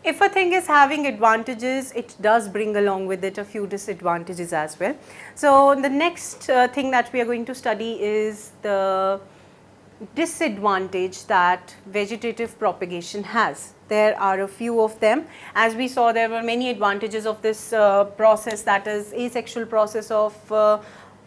if a thing is having advantages, it does bring along with it a few disadvantages as well. So the next thing that we are going to study is the disadvantage that vegetative propagation has. There are a few of them. As we saw, there were many advantages of this process, that is asexual process of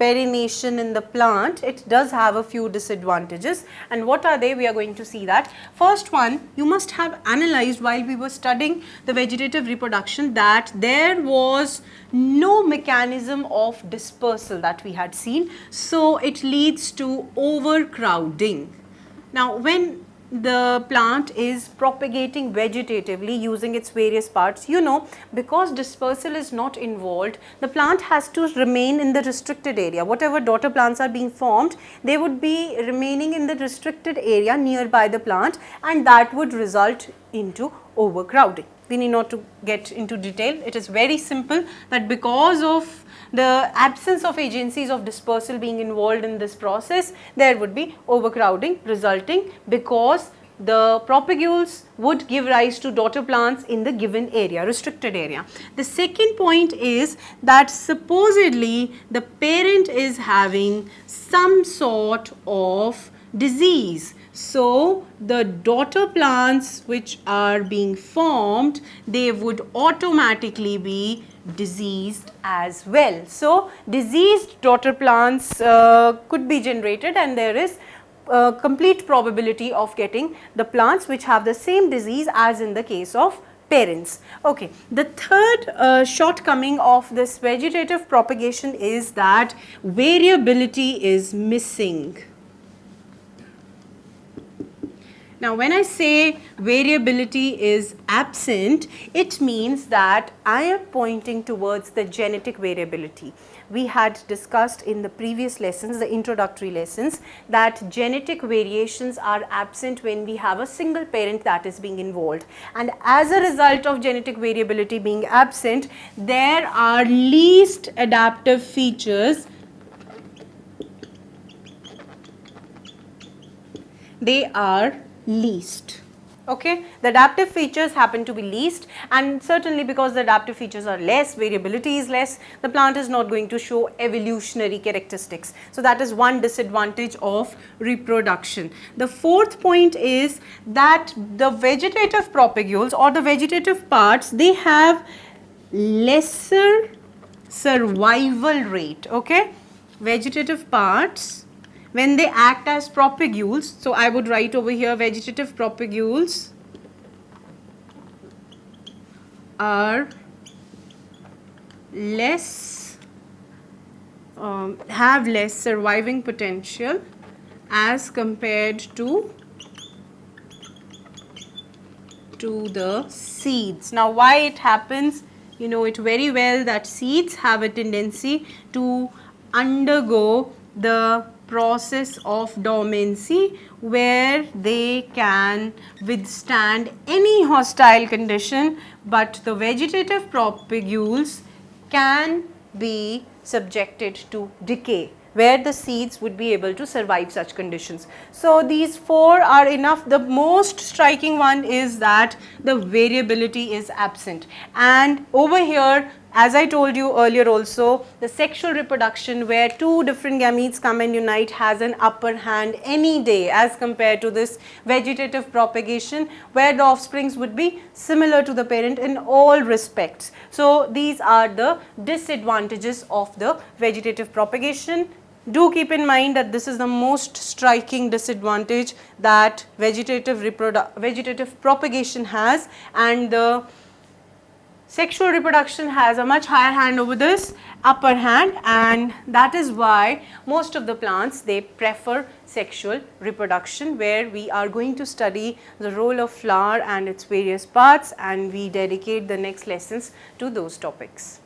perennation in the plant. It does have a few disadvantages, and what are they? We are going to see that. First one, you must have analyzed while we were studying the vegetative reproduction that there was no mechanism of dispersal that we had seen, so it leads to overcrowding. Now when the plant is propagating vegetatively using its various parts, you know, because dispersal is not involved, the plant has to remain in the restricted area. Whatever daughter plants are being formed, they would be remaining in the restricted area nearby the plant, and that would result into overcrowding. We need not to get into detail. It is very simple that because of the absence of agencies of dispersal being involved in this process, there would be overcrowding resulting, because the propagules would give rise to daughter plants in the given area, restricted area. The second point is that supposedly the parent is having some sort of disease. So the daughter plants which are being formed, they would automatically be diseased as well. So diseased daughter plants could be generated, and there is complete probability of getting the plants which have the same disease as in the case of parents. Okay. The third shortcoming of this vegetative propagation is that variability is missing. Now when I say variability is absent, it means that I am pointing towards the genetic variability. We had discussed in the previous lessons, the introductory lessons, that genetic variations are absent when we have a single parent that is being involved, and as a result of genetic variability being absent, there are least adaptive features. They are least. Okay, the adaptive features happen to be least, and certainly because the adaptive features are less, variability is less, the plant is not going to show evolutionary characteristics. So that is one disadvantage of reproduction. The fourth point is that the vegetative propagules or the vegetative parts, they have lesser survival rate. Okay, vegetative parts, when they act as propagules, so I would write over here vegetative propagules are less, have less surviving potential as compared to the seeds. Now why it happens? You know it very well that seeds have a tendency to undergo the process of dormancy, where they can withstand any hostile condition, but the vegetative propagules can be subjected to decay, where the seeds would be able to survive such conditions. So these four are enough. The most striking one is that the variability is absent, and over here, as I told you earlier also, the sexual reproduction where two different gametes come and unite has an upper hand any day as compared to this vegetative propagation where the offsprings would be similar to the parent in all respects. So these are the disadvantages of the vegetative propagation. Do keep in mind that this is the most striking disadvantage that vegetative propagation has, and the sexual reproduction has a much higher hand over this upper hand, and that is why most of the plants, they prefer sexual reproduction, where we are going to study the role of flower and its various parts, and we dedicate the next lessons to those topics.